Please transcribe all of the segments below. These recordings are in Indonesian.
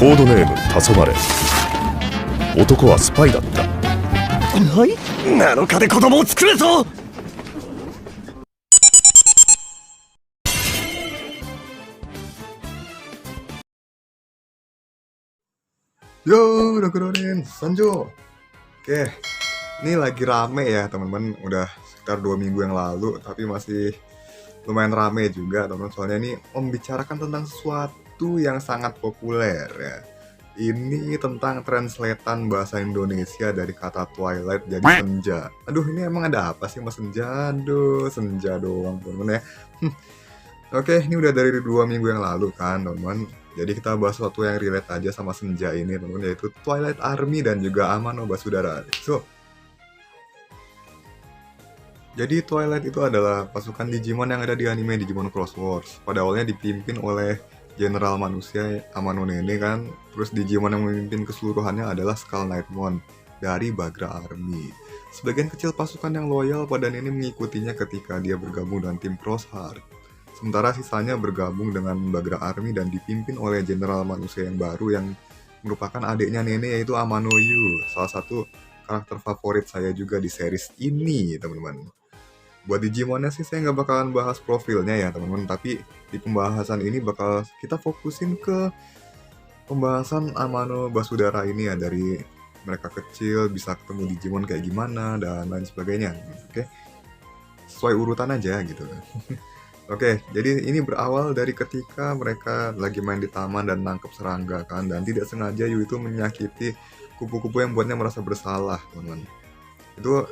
コードネーム黄昏。男はスパイだった。はい、7日で子供を作れと。Yo, udah keluarin, Sanjo. Oke, ini lagi rame ya teman-teman. Udah sekitar 2 minggu yang lalu, tapi masih lumayan rame juga teman-teman. Soalnya ini membicarakan tentang sesuatu yang sangat populer ya. Ini tentang translatean bahasa Indonesia dari kata twilight jadi senja. Aduh, ini emang ada apa sih mas senja? Aduh, senja doang teman-teman ya. Oke, ini udah dari 2 minggu yang lalu kan teman-teman. Jadi kita bahas sesuatu yang relate aja sama senja ini teman-teman, yaitu Twilight Army dan juga Amano Basudara. Jadi Twilight itu adalah pasukan Digimon yang ada di anime Digimon Cross Wars. Pada awalnya dipimpin oleh General Manusia Amano Nene kan. Terus Digimon yang memimpin keseluruhannya adalah Skull Knightmon dari Bagra Army. Sebagian kecil pasukan yang loyal pada Nene mengikutinya ketika dia bergabung dengan tim Crossheart. Sementara sisanya bergabung dengan Bagra Army dan dipimpin oleh General Manusia yang baru yang merupakan adiknya Nene, yaitu Amano Yu. Salah satu karakter favorit saya juga di series ini teman-teman. Buat Digimonnya sih saya nggak bakalan bahas profilnya ya teman-teman, tapi di pembahasan ini bakal kita fokusin ke pembahasan Amano Basudara ini ya, dari mereka kecil bisa ketemu Digimon kayak gimana dan lain sebagainya. Oke, sesuai urutan aja gitu. Oke, jadi ini berawal dari ketika mereka lagi main di taman dan nangkep serangga kan, dan tidak sengaja Yu itu menyakiti kupu-kupu yang buatnya merasa bersalah, teman-teman. Itu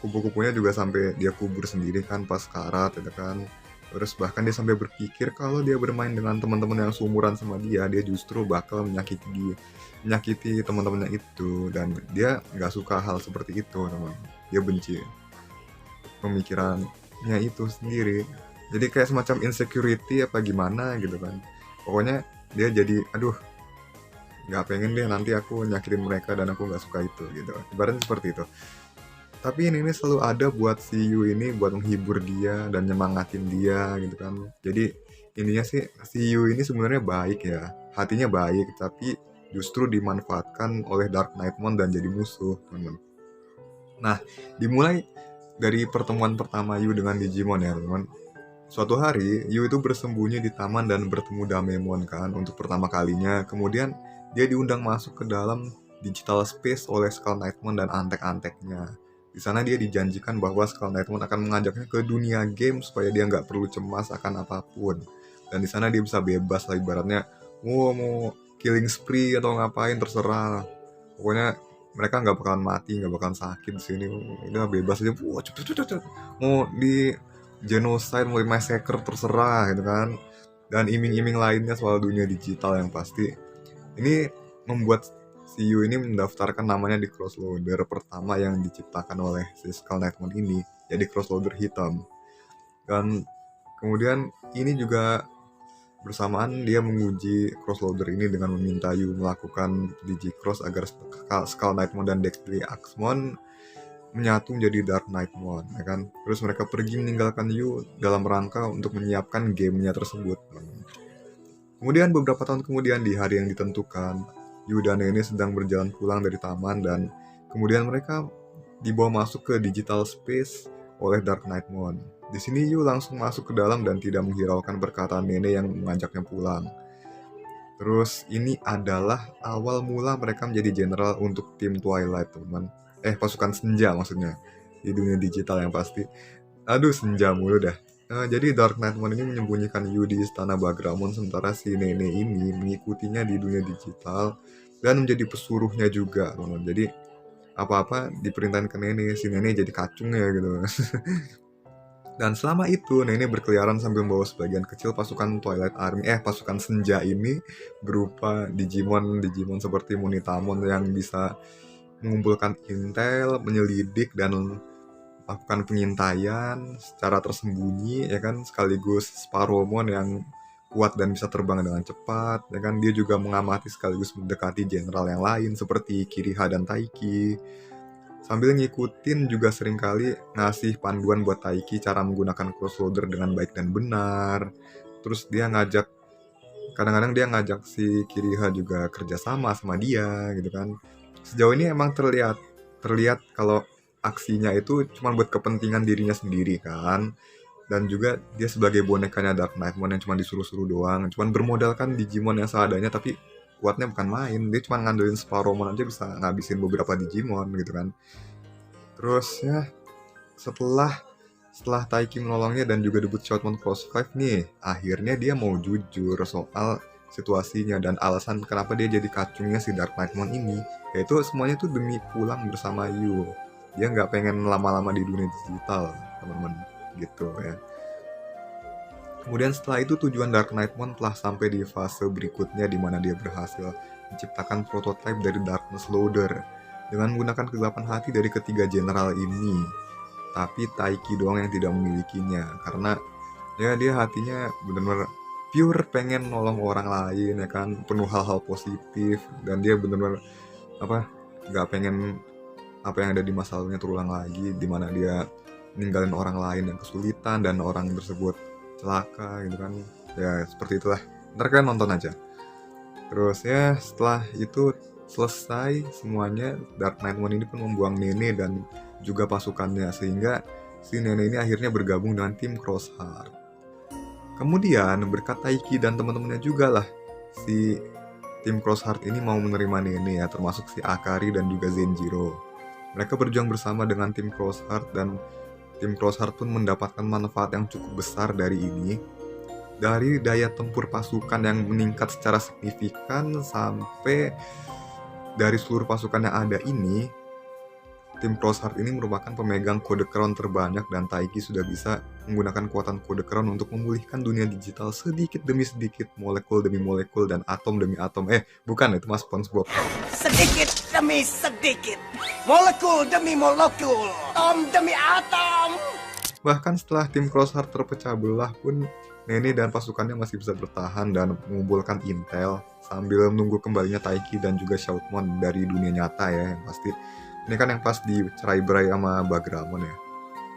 kupu-kupunya juga sampai dia kubur sendiri kan pas karat, gitu kan. Terus bahkan dia sampai berpikir kalau dia bermain dengan teman-teman yang seumuran sama dia justru bakal menyakiti teman-temannya itu, dan dia nggak suka hal seperti itu, teman. Dia benci pemikirannya itu sendiri. Jadi kayak semacam insecurity apa gimana gitu kan. Pokoknya dia jadi aduh, nggak pengen deh nanti aku nyakitin mereka dan aku nggak suka itu gitu. Ibaratnya seperti itu. Tapi ini selalu ada buat si Yu ini buat menghibur dia dan nyemangatin dia gitu kan. Jadi ininya sih si Yu ini sebenarnya baik ya. Hatinya baik tapi justru dimanfaatkan oleh Dark Knightmon dan jadi musuh, teman-teman. Nah, dimulai dari pertemuan pertama Yu dengan Digimon ya, teman-teman. Suatu hari, Yu itu bersembunyi di taman dan bertemu Damemon kan untuk pertama kalinya. Kemudian dia diundang masuk ke dalam digital space oleh Skull Knightmon dan antek-anteknya. Di sana dia dijanjikan bahwa Skull Knightmon akan mengajaknya ke dunia game supaya dia nggak perlu cemas akan apapun. Dan di sana dia bisa bebas lah ibaratnya. Mau killing spree atau ngapain terserah. Pokoknya mereka nggak bakalan mati, nggak bakalan sakit di sini. Udah bebas aja. Wah, cepet. Mau di genocide, mulai massacre terserah gitu kan, dan iming-iming lainnya soal dunia digital yang pasti. Ini membuat si Yu ini mendaftarkan namanya di crossloader pertama yang diciptakan oleh si Skull Knightmon ini, jadi crossloader hitam. Dan kemudian ini juga bersamaan dia menguji crossloader ini dengan meminta Yu melakukan digicross agar Skull Knightmon dan Dextry Axmon menyatu menjadi Dark Knightmon, ya kan. Terus mereka pergi meninggalkan Yu dalam rangka untuk menyiapkan gamenya tersebut. Kemudian beberapa tahun kemudian di hari yang ditentukan, Yu dan Nene sedang berjalan pulang dari taman dan kemudian mereka dibawa masuk ke digital space oleh Dark Knightmon. Di sini Yu langsung masuk ke dalam dan tidak menghiraukan perkataan Nene yang mengajaknya pulang. Terus ini adalah awal mula mereka menjadi general untuk tim Twilight, teman. Pasukan senja maksudnya. Di dunia digital yang pasti. Aduh, senja mulu dah. Jadi Dark Knightmon ini menyembunyikan Yu di istana Bagramon, sementara si Nene ini mengikutinya di dunia digital dan menjadi pesuruhnya juga, teman. Jadi apa-apa diperintahin ke Nene, si Nene jadi kacung ya gitu. Dan selama itu Nene berkeliaran sambil membawa sebagian kecil pasukan Twilight Army, pasukan senja ini berupa Digimon seperti Monitamon yang bisa mengumpulkan intel, menyelidik dan melakukan pengintaian secara tersembunyi ya kan, sekaligus Sparrowmon yang kuat dan bisa terbang dengan cepat ya kan. Dia juga mengamati sekaligus mendekati jenderal yang lain seperti Kiriha dan Taiki. Sambil ngikutin juga seringkali ngasih panduan buat Taiki cara menggunakan crossloader dengan baik dan benar. Terus dia ngajak kadang-kadang dia ngajak si Kiriha juga kerjasama sama dia gitu kan. Sejauh ini emang terlihat kalau aksinya itu cuma buat kepentingan dirinya sendiri kan, dan juga dia sebagai bonekanya Dark Knightmon yang cuma disuruh-suruh doang, cuman bermodalkan Digimon yang seadanya, tapi kuatnya bukan main. Dia cuma ngandelin Sparrowmon aja bisa ngabisin beberapa Digimon gitu kan. Terus ya setelah Taiki menolongnya dan juga debut Shoutmon Cross 5 nih, akhirnya dia mau jujur soal situasinya dan alasan kenapa dia jadi kacungnya si Dark Knightmon ini, yaitu semuanya tuh demi pulang bersama Yu. Dia nggak pengen lama-lama di dunia digital, teman-teman, gitu ya. Kemudian setelah itu tujuan Dark Knightmon telah sampai di fase berikutnya di mana dia berhasil menciptakan prototipe dari Darkness Loader dengan menggunakan kegelapan hati dari ketiga jenderal ini. Tapi Taiki doang yang tidak memilikinya, karena ya dia hatinya benar-benar pure pengen nolong orang lain ya kan, penuh hal-hal positif, dan dia benar-benar nggak pengen apa yang ada di masa lalunya terulang lagi, di mana dia ninggalin orang lain yang kesulitan dan orang tersebut celaka gitu kan. Ya seperti itulah, ntar kalian nonton aja. Terus ya setelah itu selesai semuanya, Dark Knightmon ini pun membuang Nene dan juga pasukannya, sehingga si Nene ini akhirnya bergabung dengan tim Crossheart. Kemudian berkat Taiki dan teman-temannya juga lah, si tim Crossheart ini mau menerima Nene ya, termasuk si Akari dan juga Zenjiro. Mereka berjuang bersama dengan tim Crossheart, dan tim Crossheart pun mendapatkan manfaat yang cukup besar dari ini. Dari daya tempur pasukan yang meningkat secara signifikan sampai dari seluruh pasukan yang ada ini, tim Crossheart ini merupakan pemegang kode crown terbanyak, dan Taiki sudah bisa menggunakan kekuatan kode crown untuk memulihkan dunia digital sedikit demi sedikit, molekul demi molekul, dan atom demi atom. Bukan, itu mas SpongeBob. Sedikit demi sedikit, molekul demi molekul, atom demi atom. Bahkan setelah tim Crossheart terpecah belah pun, Nene dan pasukannya masih bisa bertahan dan mengumpulkan intel sambil menunggu kembalinya Taiki dan juga Shoutmon dari dunia nyata ya, yang pasti. Ini kan yang pas dicerai-berai sama Bagramon ya.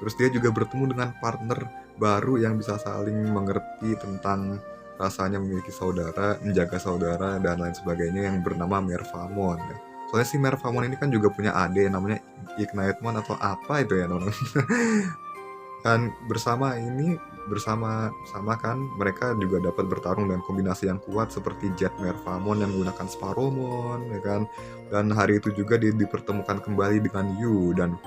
Terus dia juga bertemu dengan partner baru yang bisa saling mengerti tentang rasanya memiliki saudara, menjaga saudara, dan lain sebagainya, yang bernama Merfamon ya. Soalnya si Merfamon ini kan juga punya adik namanya Ignitemon atau apa itu ya, teman-teman. Dan bersama kan mereka juga dapat bertarung dengan kombinasi yang kuat seperti Jet Merfamon yang menggunakan Sparrowmon ya kan. Dan hari itu juga dipertemukan kembali dengan Yu, dan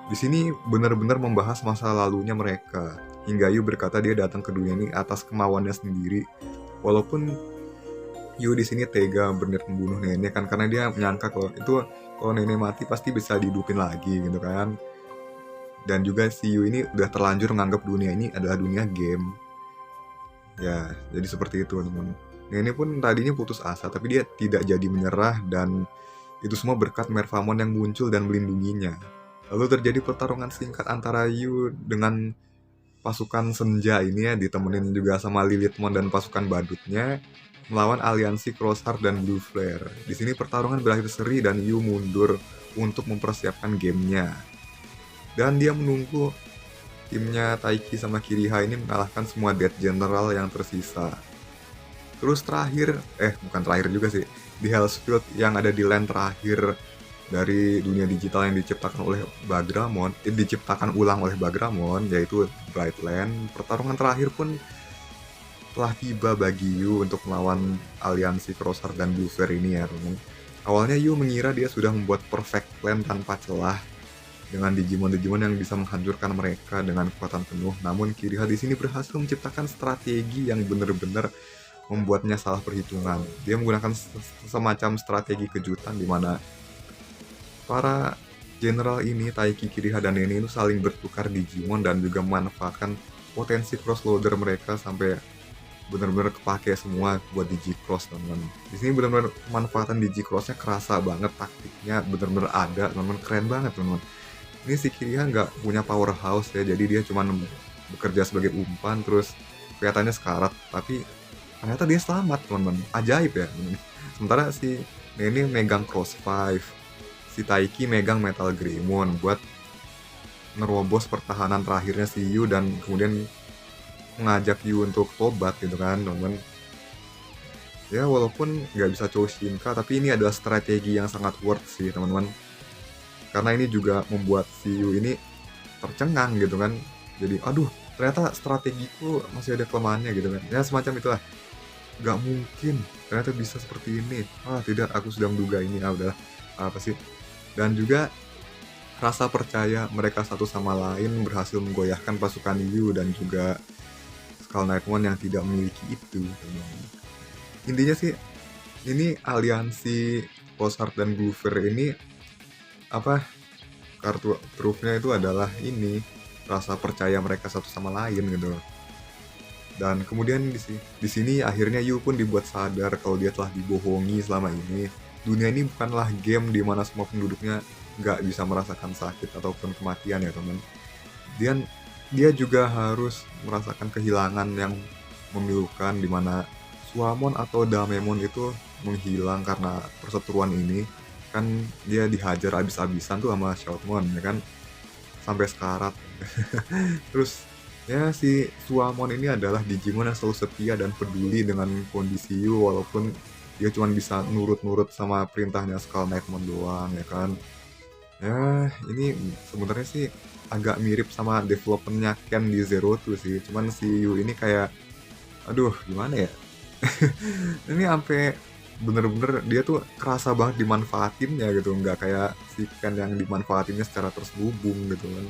di sini benar-benar membahas masa lalunya mereka. Hingga Yu berkata dia datang ke dunia ini atas kemauannya sendiri. Walaupun Yu di sini tega berniat membunuh Nene kan, karena dia menyangka kalau Nene mati pasti bisa dihidupin lagi gitu kan. Dan juga si Yu ini udah terlanjur menganggap dunia ini adalah dunia game. Ya, jadi seperti itu teman. Nene pun tadinya putus asa, tapi dia tidak jadi menyerah, dan itu semua berkat Merfamon yang muncul dan melindunginya. Lalu terjadi pertarungan singkat antara Yu dengan pasukan Senja ini ya, ditemenin juga sama Lilithmon dan pasukan badutnya, melawan aliansi Crossheart dan Blue Flare. Di sini pertarungan berakhir seri dan Yu mundur untuk mempersiapkan gamenya. Dan dia menunggu timnya Taiki sama Kiriha ini mengalahkan semua Death General yang tersisa. Terus bukan terakhir juga sih, di Hellsfield yang ada di land terakhir dari dunia digital yang diciptakan ulang oleh Bagramon, yaitu Brightland. Pertarungan terakhir pun telah tiba bagi Yu untuk melawan aliansi Crossheart dan Blue Flare ini ya teman. Awalnya Yu mengira dia sudah membuat perfect plan tanpa celah dengan Digimon yang bisa menghancurkan mereka dengan kekuatan penuh. Namun Kiriha di sini berhasil menciptakan strategi yang benar-benar membuatnya salah perhitungan. Dia menggunakan semacam strategi kejutan di mana para general ini, Taiki, Kiriha, dan Nene itu saling bertukar Digimon dan juga memanfaatkan potensi crossloader mereka sampai benar-benar kepake semua buat Digicross, teman-teman. Di sini benar-benar pemanfaatan Digicrossnya kerasa banget, taktiknya benar-benar ada, teman-teman, keren banget, teman-teman. Ini si Kiriha nggak punya powerhouse ya, jadi dia cuma bekerja sebagai umpan, terus kelihatannya sekarat, tapi ternyata dia selamat, teman-teman. Ajaib ya, teman-teman. Sementara si Nene megang Cross 5, si Taiki megang Metal Greymon buat nerobos pertahanan terakhirnya si Yu dan kemudian mengajak Yu untuk tobat gitu kan, teman-teman. Ya walaupun nggak bisa Choshinka, tapi ini adalah strategi yang sangat worth sih teman-teman. Karena ini juga membuat si Yu ini tercengang gitu kan. Jadi aduh, ternyata strategiku masih ada kelemahannya gitu kan. Ya semacam itulah. Gak mungkin, ternyata bisa seperti ini. Ah tidak, aku sudah menduga ini. Ah udah, apa sih. Dan juga rasa percaya mereka satu sama lain berhasil menggoyahkan pasukan Yu dan juga Skull Knight One yang tidak memiliki itu teman-teman. Intinya sih ini aliansi Rosehart dan Groover ini apa, kartu trufnya itu adalah ini rasa percaya mereka satu sama lain gitu loh. Dan kemudian di sini akhirnya Yu pun dibuat sadar kalau dia telah dibohongi selama ini. Dunia ini bukanlah game di mana semua penduduknya nggak bisa merasakan sakit ataupun kematian ya teman. Dan dia juga harus merasakan kehilangan yang memilukan, di mana Suamon atau Damemon itu menghilang karena perseteruan ini. Kan dia dihajar abis-abisan tuh sama Shoutmon ya kan, sampai sekarat. Terus ya si Suamon ini adalah Digimon yang selalu setia dan peduli dengan kondisi Yu, walaupun dia cuma bisa nurut-nurut sama perintahnya Skull Knightmon doang ya kan. Ya ini sebenarnya sih agak mirip sama developmentnya Ken di Zero tuh sih, cuman si Yu ini kayak aduh gimana ya. Ini sampai bener-bener dia tuh kerasa banget dimanfaatinnya gitu, nggak kayak si Ken yang dimanfaatinnya secara terselubung gitu kan.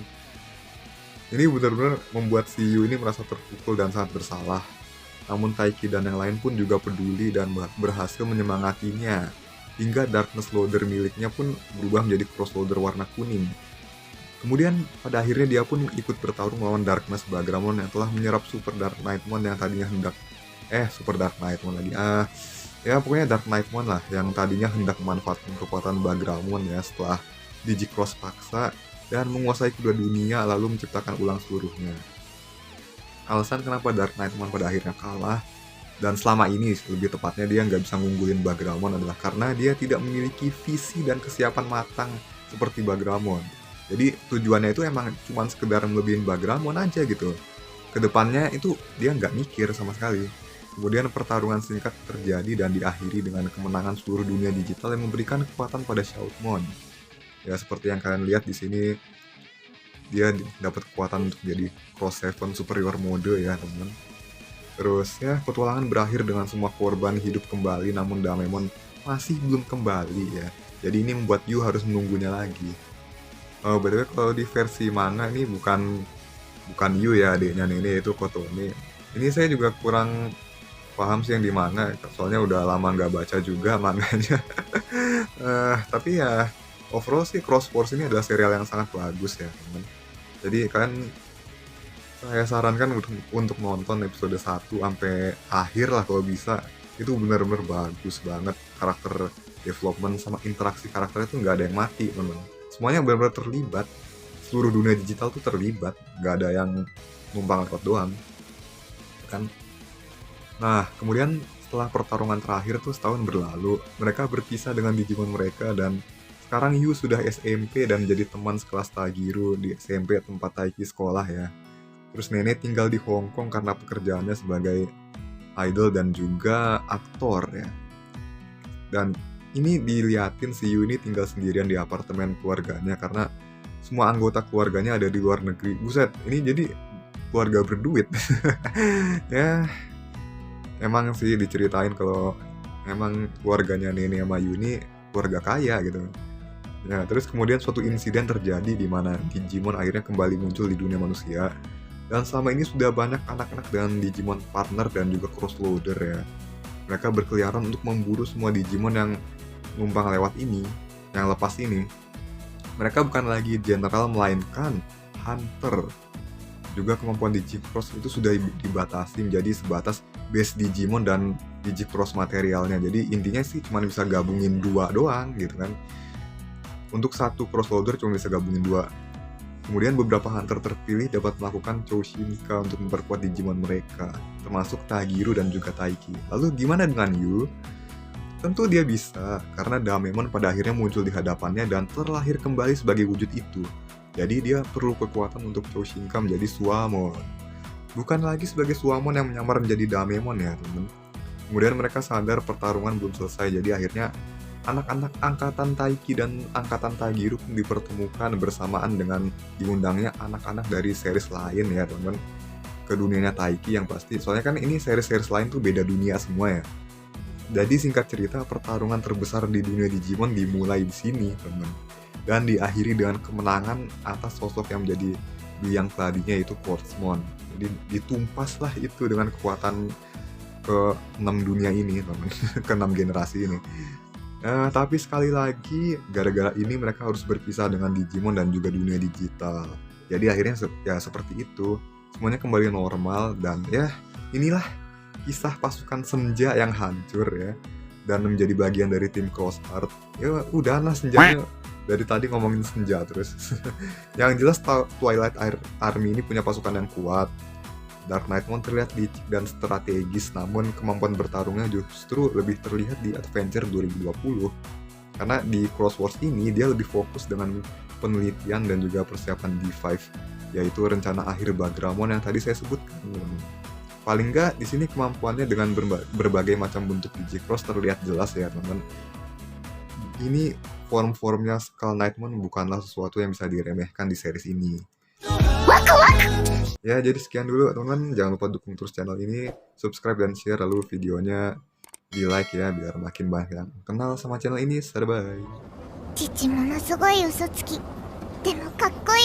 Ini bener-bener membuat si Yu ini merasa terpukul dan sangat bersalah. Namun Taiki dan yang lain pun juga peduli dan berhasil menyemangatinya, hingga Darkness Loader miliknya pun berubah menjadi Cross Loader warna kuning. Kemudian pada akhirnya dia pun ikut bertarung melawan Darkness Bagramon yang telah menyerap Super Dark Knightmon yang tadinya hendak Super Dark Knightmon lagi. Ya pokoknya Dark Knightmon lah yang tadinya hendak memanfaatkan kekuatan Bagramon ya setelah Digicross paksa dan menguasai kedua dunia lalu menciptakan ulang seluruhnya. Alasan kenapa Dark Knightmon pada akhirnya kalah dan selama ini lebih tepatnya dia nggak bisa ngunggulin Bagramon adalah karena dia tidak memiliki visi dan kesiapan matang seperti Bagramon. Jadi tujuannya itu emang cuma sekedar melebihin Bagramon aja gitu. Kedepannya itu dia nggak mikir sama sekali. Kemudian pertarungan singkat terjadi dan diakhiri dengan kemenangan seluruh dunia digital yang memberikan kekuatan pada Shoutmon. Ya seperti yang kalian lihat di sini, dia dapat kekuatan untuk jadi Cross Seven Superior Mode ya teman. Terus ya petualangan berakhir dengan semua korban hidup kembali, namun Damemon masih belum kembali ya. Jadi ini membuat Yu harus menunggunya lagi. By the way kalau di versi manga ini bukan Yu ya adiknya ini, itu Kotone. Ini saya juga kurang paham sih yang di manga, soalnya udah lama nggak baca juga manganya. Tapi ya overall sih Cross Force ini adalah serial yang sangat bagus ya teman. Jadi kalian saya sarankan untuk nonton episode 1 sampai akhir lah kalau bisa. Itu benar-benar bagus banget, karakter development sama interaksi karakternya tuh nggak ada yang mati teman. Semuanya benar-benar terlibat, seluruh dunia digital tuh terlibat, nggak ada yang numpang lewat doang kan. Nah kemudian setelah pertarungan terakhir tuh setahun berlalu, mereka berpisah dengan Digimon mereka dan sekarang Yu sudah SMP dan jadi teman sekelas Tagiru di SMP tempat Taiki sekolah ya. Terus Nenek tinggal di Hong Kong karena pekerjaannya sebagai idol dan juga aktor ya. Dan ini diliatin si Yu ini tinggal sendirian di apartemen keluarganya karena semua anggota keluarganya ada di luar negeri. Buset, ini jadi keluarga berduit. Ya, emang sih diceritain kalau emang keluarganya Nenek sama Yu ini keluarga kaya gitu. Ya, terus kemudian suatu insiden terjadi di mana Digimon akhirnya kembali muncul di dunia manusia. Dan selama ini sudah banyak anak-anak dengan Digimon partner dan juga cross loader ya. Mereka berkeliaran untuk memburu semua Digimon yang numpang lewat ini, yang lepas ini. Mereka bukan lagi general melainkan hunter. Juga kemampuan Digicross itu sudah dibatasi menjadi sebatas base Digimon dan Digicross materialnya. Jadi intinya sih cuma bisa gabungin 2 doang gitu kan. Untuk satu cross loader cuma bisa gabungin 2. Kemudian beberapa hunter terpilih dapat melakukan Choshinka untuk memperkuat Digimon mereka, termasuk Tagiru dan juga Taiki. Lalu gimana dengan Yu? Tentu dia bisa, karena Damemon pada akhirnya muncul di hadapannya dan terlahir kembali sebagai wujud itu. Jadi dia perlu kekuatan untuk Choshinka menjadi Suamon. Bukan lagi sebagai Suamon yang menyamar menjadi Damemon ya temen. Kemudian mereka sadar pertarungan belum selesai, jadi akhirnya anak-anak angkatan Taiki dan angkatan Tagiru pun dipertemukan bersamaan dengan diundangnya anak-anak dari series lain ya teman-teman, ke dunianya Taiki yang pasti. Soalnya kan ini series-series lain tuh beda dunia semua ya. Jadi singkat cerita, pertarungan terbesar di dunia Digimon dimulai di sini teman-teman. Dan diakhiri dengan kemenangan atas sosok yang menjadi biang keladinya, yaitu Quartzmon. Jadi ditumpaslah itu dengan kekuatan ke-6 dunia ini teman-teman, ke-6 generasi ini. Tapi sekali lagi, gara-gara ini mereka harus berpisah dengan Digimon dan juga dunia digital. Jadi akhirnya ya seperti itu. Semuanya kembali normal dan ya inilah kisah pasukan Senja yang hancur ya. Dan menjadi bagian dari tim Cross Heart. Ya udahlah Senjanya. Dari tadi ngomongin Senja terus. Yang jelas Twilight Army ini punya pasukan yang kuat. Dark Knightmon terlihat licik dan strategis, namun kemampuan bertarungnya justru lebih terlihat di Adventure 2020. Karena di Cross Wars ini dia lebih fokus dengan penelitian dan juga persiapan D5, yaitu rencana akhir Bagramon yang tadi saya sebutkan. Paling nggak di sini kemampuannya dengan berbagai macam bentuk Digicross terlihat jelas ya teman-teman. Ini form-formnya Skull Knightmon bukanlah sesuatu yang bisa diremehkan di series ini. Ya, jadi sekian dulu teman-teman. Jangan lupa dukung terus channel ini, subscribe dan share, lalu videonya di like ya, biar makin banyak yang kenal sama channel ini. Bye. 父ものすごい嘘つきでもかっこいい